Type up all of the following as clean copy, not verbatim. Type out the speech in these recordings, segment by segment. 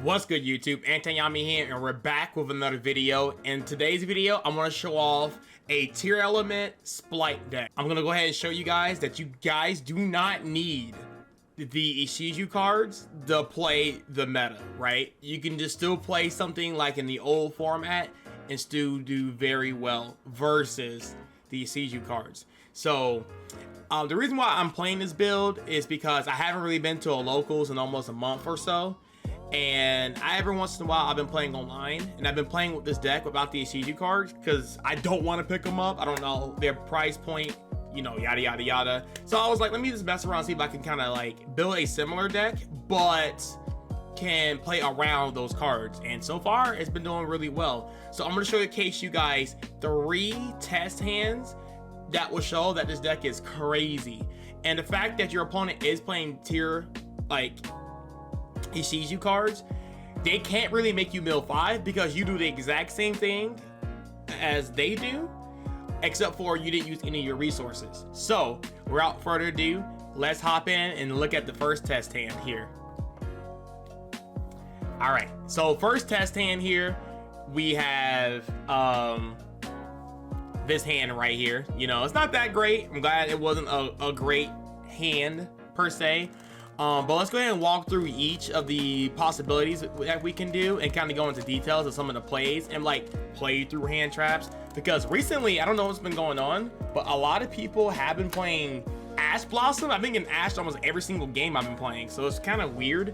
What's good, YouTube? Antayami here, and we're back with another video. In today's video, I'm going to show off a Tearlament Spright deck. I'm going to go ahead and show you guys that you guys do not need the Ishizu cards to play the meta, right? You can just still play something like in the old format and still do very well versus the Ishizu cards. So, the reason why I'm playing this build is because I haven't really been to a locals in almost a month or so. And every once in a while I've been playing online, and I've been playing with this deck without the Ishizu cards because I don't want to pick them up. I don't know their price point, you know, yada yada yada. So I was like, let me just mess around, see if I can kind of like build a similar deck but can play around those cards, and so far it's been doing really well. So I'm going to showcase you guys 3 test hands that will show that this deck is crazy. And the fact that your opponent is playing tier like Ishizu cards, they can't really make you mill 5 because you do the exact same thing as they do, except for you didn't use any of your resources. So without further ado, let's hop in and look at the first test hand here. All right, so first test hand here, we have this hand right here. You know, it's not that great. I'm glad it wasn't a great hand per se. But let's go ahead and walk through each of the possibilities that we can do and kind of go into details of some of the plays and like play through hand traps. Because recently, I don't know what's been going on, but a lot of people have been playing Ash Blossom. I've been getting Ash almost every single game I've been playing, so it's kind of weird.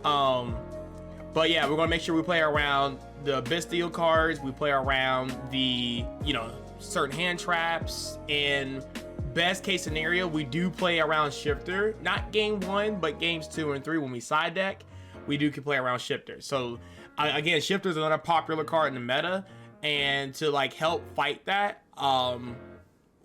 But yeah, we're gonna make sure we play around the Bestial cards, we play around the, you know, certain hand traps, and best case scenario, we do play around Shifter. Not game 1, but games 2 and 3 when we side deck, we do can play around Shifter. So again, Shifter is another popular card in the meta, and to like help fight that,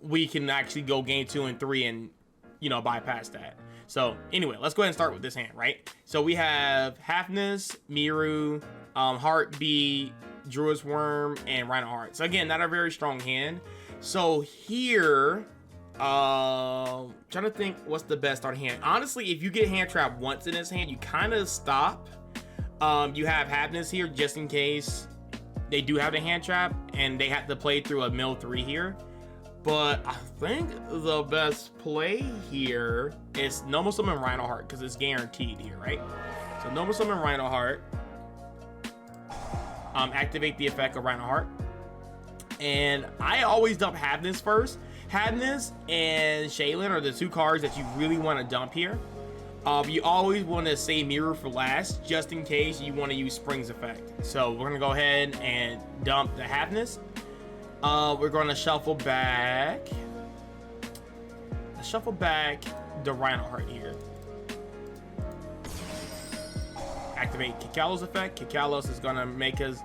we can actually go game 2 and 3 and, you know, bypass that. So anyway, let's go ahead and start with this hand, right? So we have Halfness, Miru, Heartbeat, Druid's Worm, and Rhino Heart. So again, not a very strong hand. So here, trying to think what's the best starting hand. Honestly, if you get hand trap once in this hand, you kind of stop. You have Halfness here just in case they do have the hand trap and they have to play through a mill 3 here. But I think the best play here is Normal Summon Rhino Heart because it's guaranteed here, right? So Normal Summon Rhino Heart. Activate the effect of Rhino Heart. And I always dump Halfness first. Halfness and Shaylin are the 2 cards that you really want to dump here. You always want to save Mirror for last, just in case you want to use Spring's effect. So we're going to go ahead and dump the Halfness. We're going to shuffle back the Rhino Heart here. Activate Kikalos effect. Kikalos is going to make us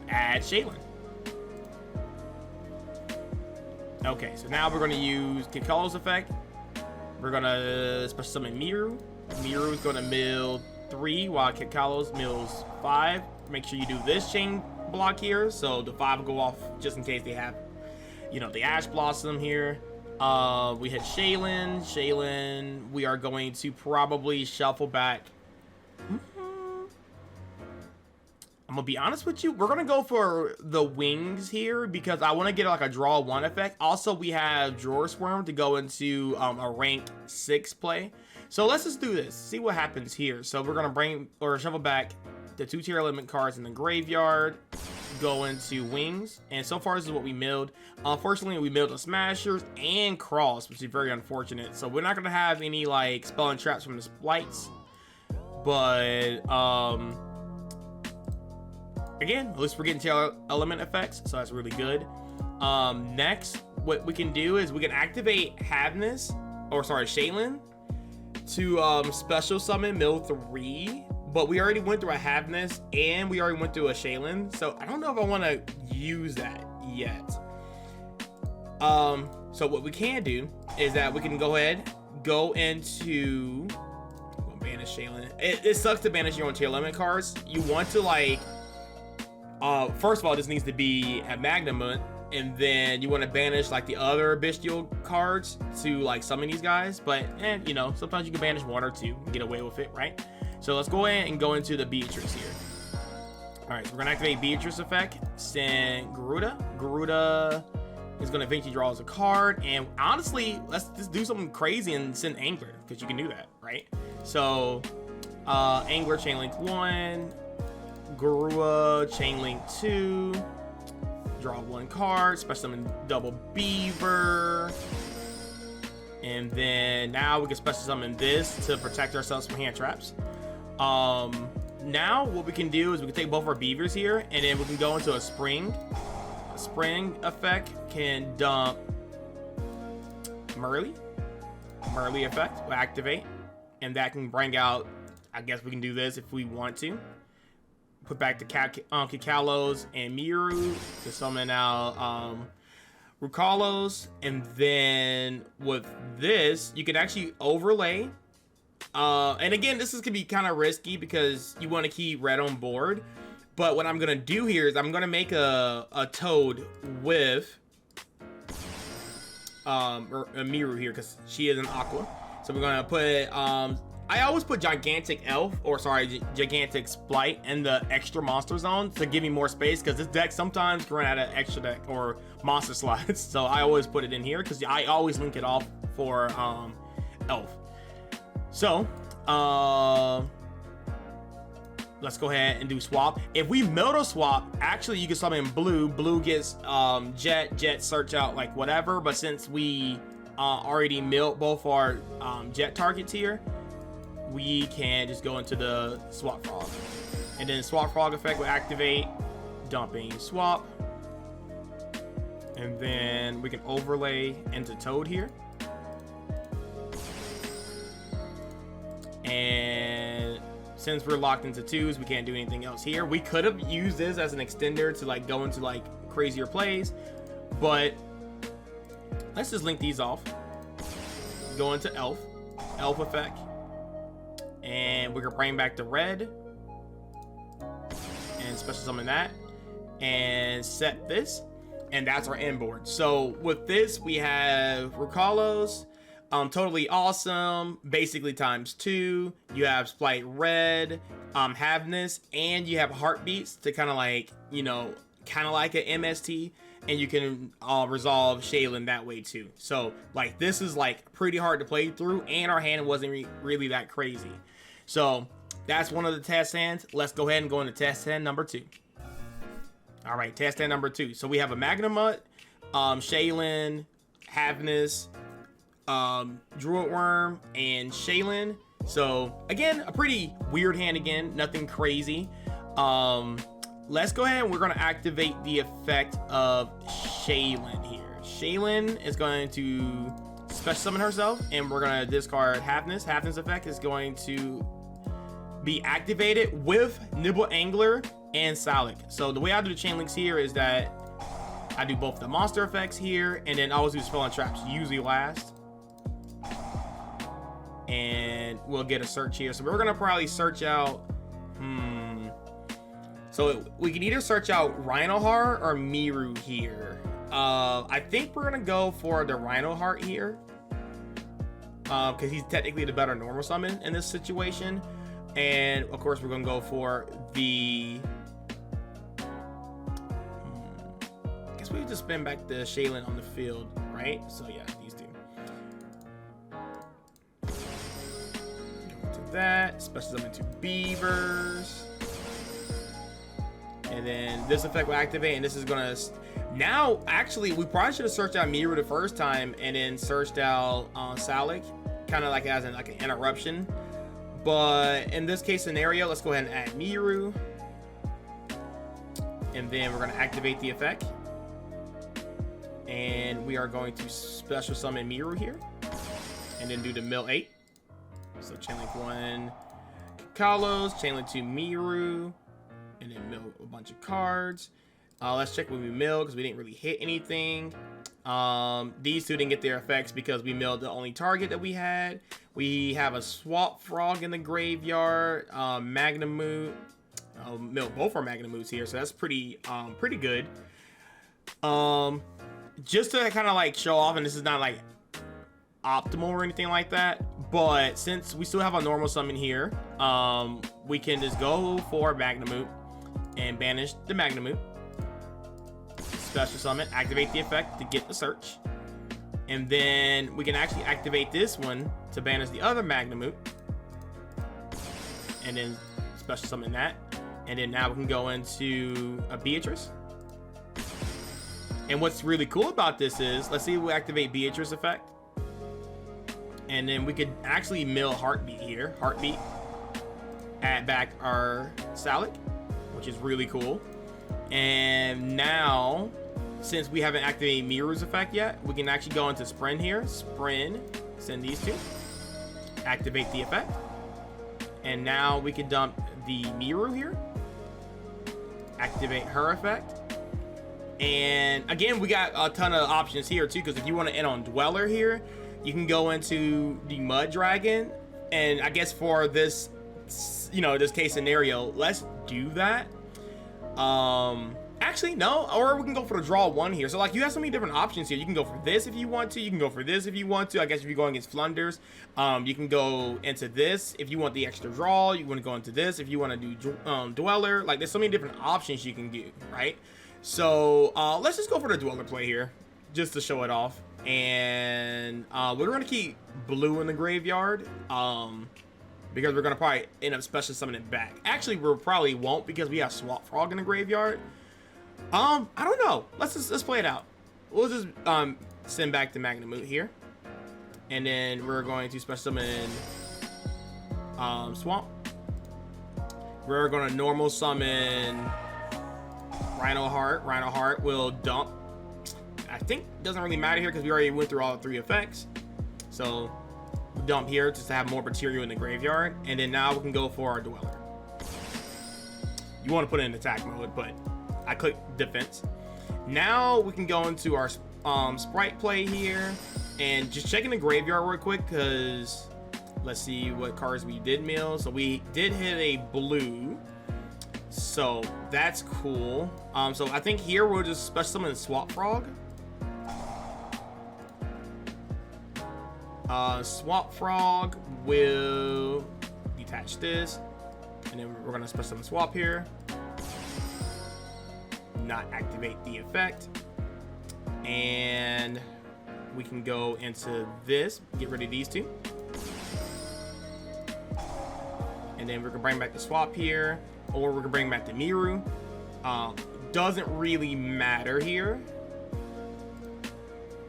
add Shaylin. Okay, so now we're going to use Kikalos effect. We're going to special summon Miru. Miru is going to mill 3 while Kikalos mills 5. Make sure you do this chain block here, so the 5 will go off just in case they have, you know, the Ash Blossom here. We hit Shaylin. Shaylin, we are going to probably shuffle back. I'm gonna be honest with you, we're gonna go for the wings here because I want to get like a draw 1 effect. Also, we have Drawer Swarm to go into a rank 6 play. So let's just do this, see what happens here. So we're gonna bring or shuffle back the 2 Tearlament cards in the graveyard, go into wings, and so far this is what we milled. Unfortunately, we milled the Smashers and Cross, which is very unfortunate. So we're not gonna have any like spell and traps from the Sprights, but again, at least we're getting Tearlament effects, so that's really good. Next, what we can do is we can activate Halfness, or sorry, Shaylin, to special summon mill 3. But we already went through a Halfness and we already went through a Shaylin, so I don't know if I want to use that yet. So what we can do is that we can go ahead, go into, I'm gonna banish Shaylin. It sucks to banish your own Tearlament cards. You want to like, first of all, this needs to be a Magnamut, and then you want to banish like the other Bestial cards to like summon these guys. But you know, sometimes you can banish 1 or 2 and get away with it, right? So let's go ahead and go into the Beatrice here. All right, so we're gonna activate Beatrice effect. Send Garuda. Garuda is gonna eventually draw us a card. And honestly, let's just do something crazy and send Angler, because you can do that, right? So Angler chain link 1, Garua chain link 2, draw 1 card, special summon double Beaver. And then now we can special summon this to protect ourselves from hand traps. Now what we can do is we can take both our beavers here, and then we can go into a spring. A spring effect can dump Merly. Merly effect will activate, and that can bring out, I guess we can do this if we want to. Put back the Kikalos and Miru to summon out Rukalos, and then with this you can actually overlay. And again, this is gonna be kind of risky because you want to keep red on board. But what I'm gonna do here is I'm gonna make a Toad with a Miru here, because she is an Aqua. So we're gonna put I always put Gigantic Elf, or sorry, Gigantic Spright in the extra monster zone to give me more space, because this deck sometimes can run out of extra deck or monster slots. So I always put it in here because I always link it off for Elf. So let's go ahead and do swap. If we Mildo swap, actually you can summon blue. Blue gets Jet search out like whatever, but since we already milled both our Jet targets here, we can just go into the Swap Frog. And then Swap Frog effect will activate, dumping swap. And then we can overlay into Toad here. And since we're locked into 2s, we can't do anything else here. We could have used this as an extender to like go into like crazier plays, but let's just link these off. Go into Elf effect, and we're gonna bring back the red and special summon that and set this, and that's our end board. So with this we have Rukalos, totally awesome, basically ×2. You have Spright red, Haveness, and you have Heartbeats to kind of like, you know, kind of like an MST, and you can resolve Shaylin that way too. So like this is like pretty hard to play through, and our hand wasn't really that crazy. So that's one of the test hands. Let's go ahead and go into test hand number 2. All right, test hand number 2. So we have a Magnamut, Shaylin, Haveness, Druid Worm, and Shaylin. So again, a pretty weird hand again, nothing crazy. Let's go ahead and we're going to activate the effect of Shaylin here. Shaylin is going to special summon herself, and we're going to discard Haveness. Haveness effect is going to be activated with Nibble Angler and Salic. So the way I do the chain links here is that I do both the monster effects here, and then I always do spell and traps, usually last. And we'll get a search here. So we're going to probably search out so we can either search out Rhinoheart or Miru here. I think we're gonna go for the Rhinoheart here, because he's technically the better normal summon in this situation. And of course we're gonna go for the I guess we have to spin back the Shaylin on the field, right? So yeah, these two. Go to that, special summon 2 beavers. And then this effect will activate, and this is gonna now actually we probably should have searched out Miru the first time and then searched out Salic, kind of like as an interruption. But in this case scenario, let's go ahead and add Miru, and then we're gonna activate the effect, and we are going to special summon Miru here, and then do the mill 8. So chainlink 1 Kalos, chainlink 2 Miru, and then mill a bunch of cards. Let's check when we milled, because we didn't really hit anything. These two didn't get their effects because we milled the only target that we had. We have a Swap Frog in the graveyard, Magnamoot. Milled both our Magnamoots here, so that's pretty good. Just to kind of like show off, and this is not like optimal or anything like that, but since we still have a normal summon here, we can just go for Magnemute and banish the Magnemute. Special summon, activate the effect to get the search. And then we can actually activate this one to banish the other Magnemute. And then special summon that. And then now we can go into a Beatrice. And what's really cool about this is, let's see if we activate Beatrice effect. And then we could actually mill Heartbeat here. Heartbeat. Add back our Salic, which is really cool. And now, since we haven't activated Miru's effect yet, we can actually go into Sprint here. Sprint, send these two. Activate the effect. And now we can dump the Miru here. Activate her effect. And again, we got a ton of options here too, because if you want to end on Dweller here, you can go into the Mud Dragon. And I guess for this, you know, this case scenario, let's do that. Actually, no, or we can go for the draw one here. So like, you have so many different options here. You can go for this if you want to. You can go for this if you want to. I guess if you're going against Flunders, you can go into this if you want the extra draw. You want to go into this if you want to do Dweller. Like, there's so many different options you can do, right? So let's just go for the Dweller play here, just to show it off. And we're gonna keep blue in the graveyard, because we're gonna probably end up special summoning back. Actually, we probably won't, because we have Swap Frog in the graveyard. I don't know. Let's play it out. We'll just send back the Magnemute here, and then we're going to special summon Swamp. We're gonna normal summon Rhino Heart. Rhino Heart will dump. I think it doesn't really matter here because we already went through all 3 effects. So dump here just to have more material in the graveyard, and then now we can go for our Dweller. You want to put it in attack mode, but I click defense. Now we can go into our Spright play here and just checking the graveyard real quick, because let's see what cards we did mill. So we did hit a blue, so that's cool. So I think here we'll just special summon Swap Frog. Swap Frog will detach this, and then we're gonna special summon Swap here. Not activate the effect, and we can go into this, get rid of these two, and then we're gonna bring back the Swap here, or we're gonna bring back the Miru. Doesn't really matter here.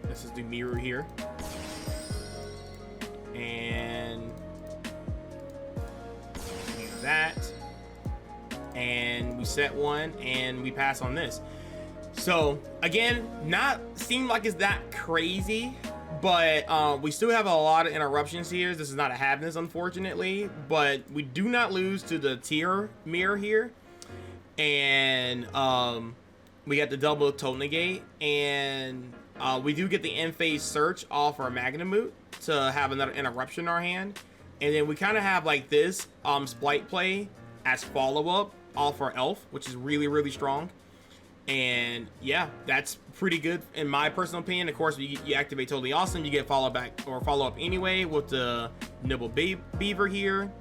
Let's just do Miru here, and do that. And we set one, and we pass on this. So again, not seem like it's that crazy, but we still have a lot of interruptions here. This is not a Havness, unfortunately, but we do not lose to the tier mirror here. And we got the double toe negate, and we do get the end phase search off our Magnemute to have another interruption in our hand. And then we kind of have like this Spright play as follow-up off our Elf, which is really, really strong. And yeah, that's pretty good in my personal opinion. Of course, you activate Totally Awesome, you get follow up anyway with the Nibble Beaver here.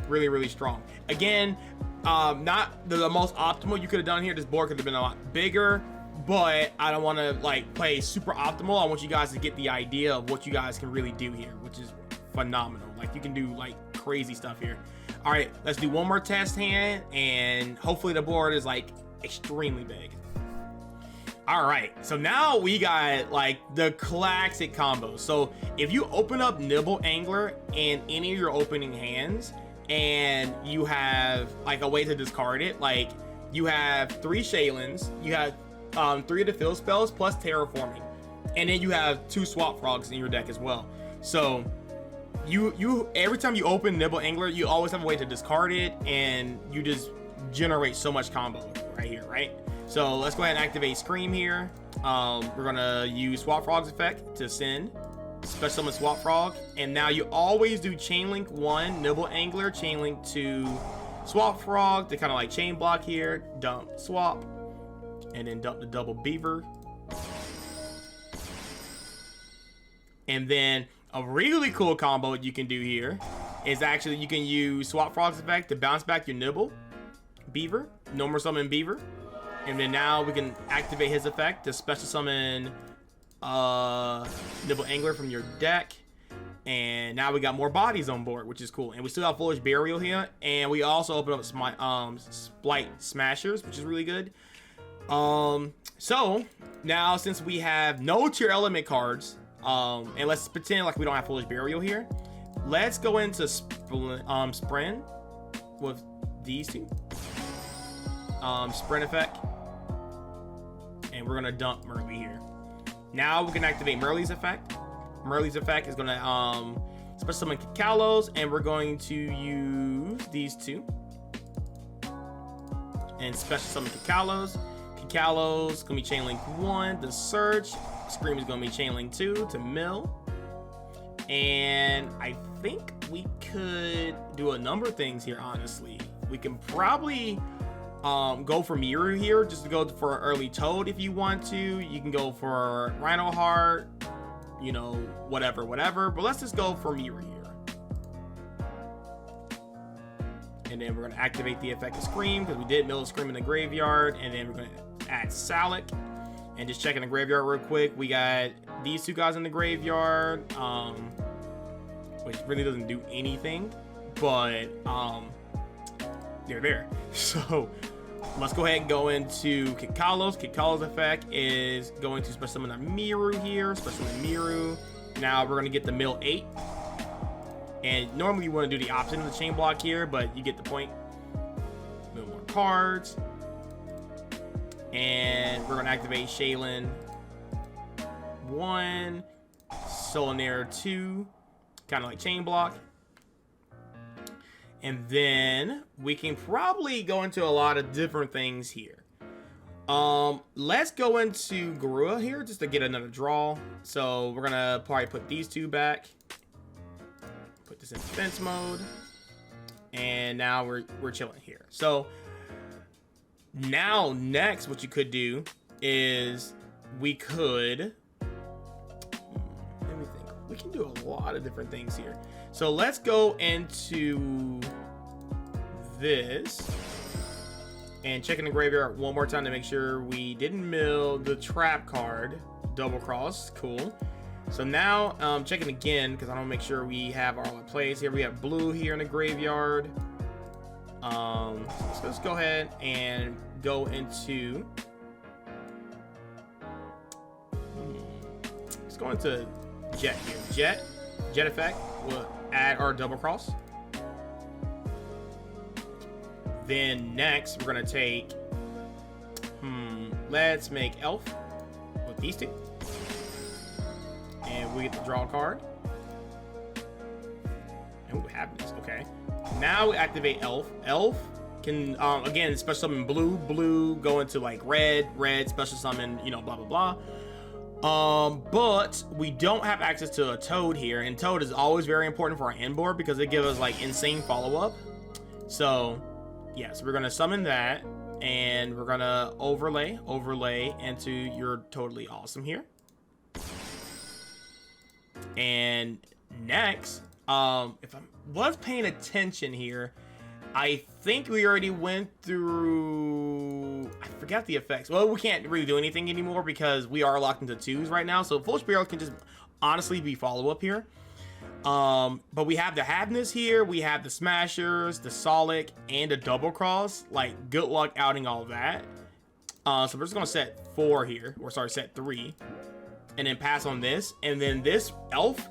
Really, really strong. Again, not the most optimal you could have done here. This board could have been a lot bigger, but I don't want to like play super optimal. I want you guys to get the idea of what you guys can really do here, which is phenomenal. Like, you can do like crazy stuff here. All right, let's do one more test hand, and hopefully the board is like extremely big. All right, so now we got like the classic combo. So if you open up Nibble Angler in any of your opening hands, and you have like a way to discard it, like you have 3 Shaylins, you have 3 of the field spells plus Terraforming, and then you have 2 Swap Frogs in your deck as well. So you every time you open Nibble Angler, you always have a way to discard it, and you just generate so much combo right here, right? So let's go ahead and activate Scream here. We're gonna use Swap Frog's effect to send special summon Swap Frog, and now you always do Chain Link 1 Nibble Angler, Chain Link 2 Swap Frog to kind of like chain block here, dump Swap, and then dump the double Beaver. And then a really cool combo you can do here is actually you can use Swap Frog's effect to bounce back your Nibble Beaver, normal summon Beaver. And then now we can activate his effect to special summon Nibble Angler from your deck. And now we got more bodies on board, which is cool. And we still have Foolish Burial here. And we also open up Spright Smashers, which is really good. So now since we have no Tearlament cards, and let's pretend like we don't have Foolish Burial here, let's go into Sprint with these two. Sprint effect. And we're gonna dump Merly here. Now we can activate Merly's effect. Merly's effect is gonna special summon Kalos, and we're going to use these two and special summon Kalos. Kalos gonna be chain link 1 to search. Scream is gonna be chain link 2 to mill. And I think we could do a number of things here, honestly. We can probably go for Miru here, just to go for an early Toad if you want to. You can go for Rhino Heart, you know, whatever. But let's just go for Miru here. And then we're going to activate the effect of Scream, because we did mill Scream in the graveyard. And then we're going to add Salic. And just checking the graveyard real quick, we got these two guys in the graveyard, which really doesn't do anything, but they're there. So let's go ahead and go into Kalos. Kalos' effect is going to special summon our Miru here, special summon Miru. Now we're going to get the mill 8. And normally you want to do the opposite of the chain block here, but you get the point. Mill more cards. And we're going to activate Shaylin 1, Solanaire 2, kind of like chain block. And then we can probably go into a lot of different things here. Let's go into Garua here just to get another draw. So we're going to probably put these two back. Put this in defense mode. And now we're chilling here. So now next what you could do is we could, let me think, we can do a lot of different things here. So let's go into this and check in the graveyard one more time to make sure we didn't mill the trap card. Double cross, cool. So now checking again because I don't make sure we have all our plays here. We have blue here in the graveyard. So let's go ahead and go into, let's go into Jet here. Jet effect will add our double cross. Then next we're gonna take, let's make Elf with these two, and we get to draw a card. And we have this. Okay. Now we activate Elf. Elf can again special summon blue, go into like red, special summon, you know, blah blah blah. But we don't have access to a Toad here, and Toad is always very important for our end board because it gives us like insane follow-up. So yes, we're gonna summon that, and we're gonna overlay into your Totally Awesome here. And next, if I was paying attention here, I think we already went through, I forgot the effects. Well, we can't really do anything anymore because we are locked into 2s right now. So Foolish Burial can just honestly be follow-up here. But we have the Havness here, we have the Smashers, the Solic, and the Double Cross. Like, good luck outing all that. So we're just gonna set 4 here, or sorry, set 3, and then pass on this. And then this Elf,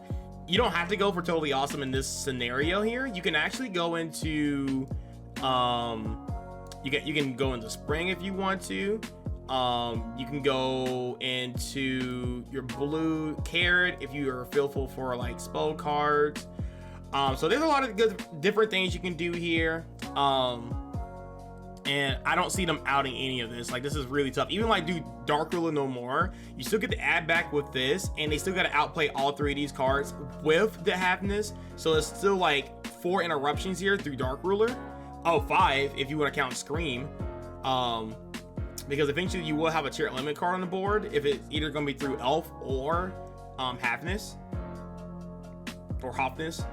you don't have to go for Totally Awesome in this scenario here. You can actually go into, you can go into Spring if you want to. You can go into your blue Carrot if you are fearful for like spell cards. So there's a lot of good different things you can do here. And I don't see them outing any of this. Like, this is really tough. Even like do Dark Ruler no more, you still get the add back with this, and they still got to outplay all 3 of these cards with the Happiness. So it's still like 4 interruptions here through Dark Ruler. Oh, 5 if you want to count Scream. Because eventually you will have a Tearlament card on the board if it's either going to be through Elf or Happiness. or Hopness.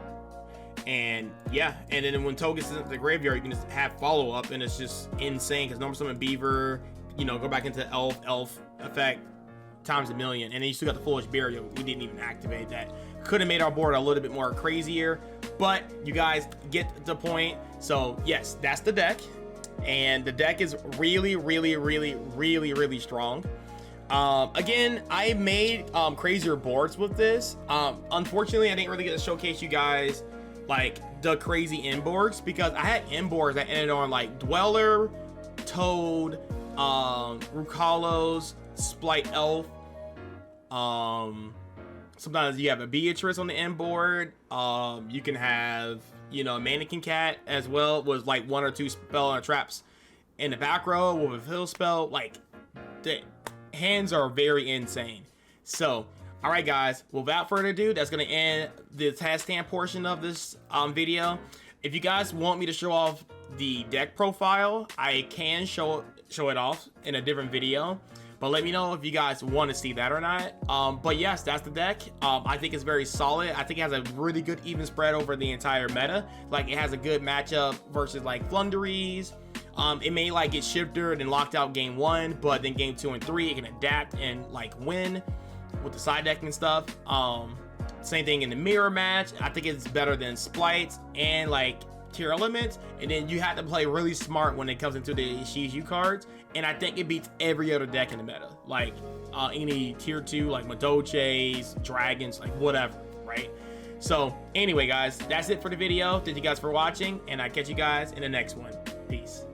And yeah, and then when Toad gets into the graveyard, you can just have follow up, and it's just insane because normal summon Beaver, you know, go back into elf effect times a million, and then you still got the Foolish Barrier. We didn't even activate that. Could have made our board a little bit more crazier, but you guys get the point. So yes, that's the deck, and the deck is really strong. Again, I made crazier boards with this. Unfortunately, I didn't really get to showcase you guys like the crazy inboards, because I had inboards that ended on like Dweller, Toad, Rukalos, Spright Elf. Sometimes you have a Beatrice on the inboard. You can have, you know, a Mannequin Cat as well, was like 1 or 2 spell and traps in the back row with a fill spell. Like, the hands are very insane. So all right, guys, without further ado, that's going to end the test stand portion of this video. If you guys want me to show off the deck profile, I can show it off in a different video, but let me know if you guys want to see that or not. But yes, that's the deck. I think it's very solid. I think it has a really good even spread over the entire meta. Like, it has a good matchup versus like Flunderies. It may like get shifted and locked out game 1, but then game 2 and 3 it can adapt and like win with the side deck and stuff. Same thing in the mirror match. I think it's better than Spright and like Tearlament. And then you have to play really smart when it comes into the Ishizu cards, and I think it beats every other deck in the meta, like any tier 2 like Madoches, Dragons, like whatever, right? So anyway, guys, that's it for the video. Thank you guys for watching, and I catch you guys in the next one. Peace.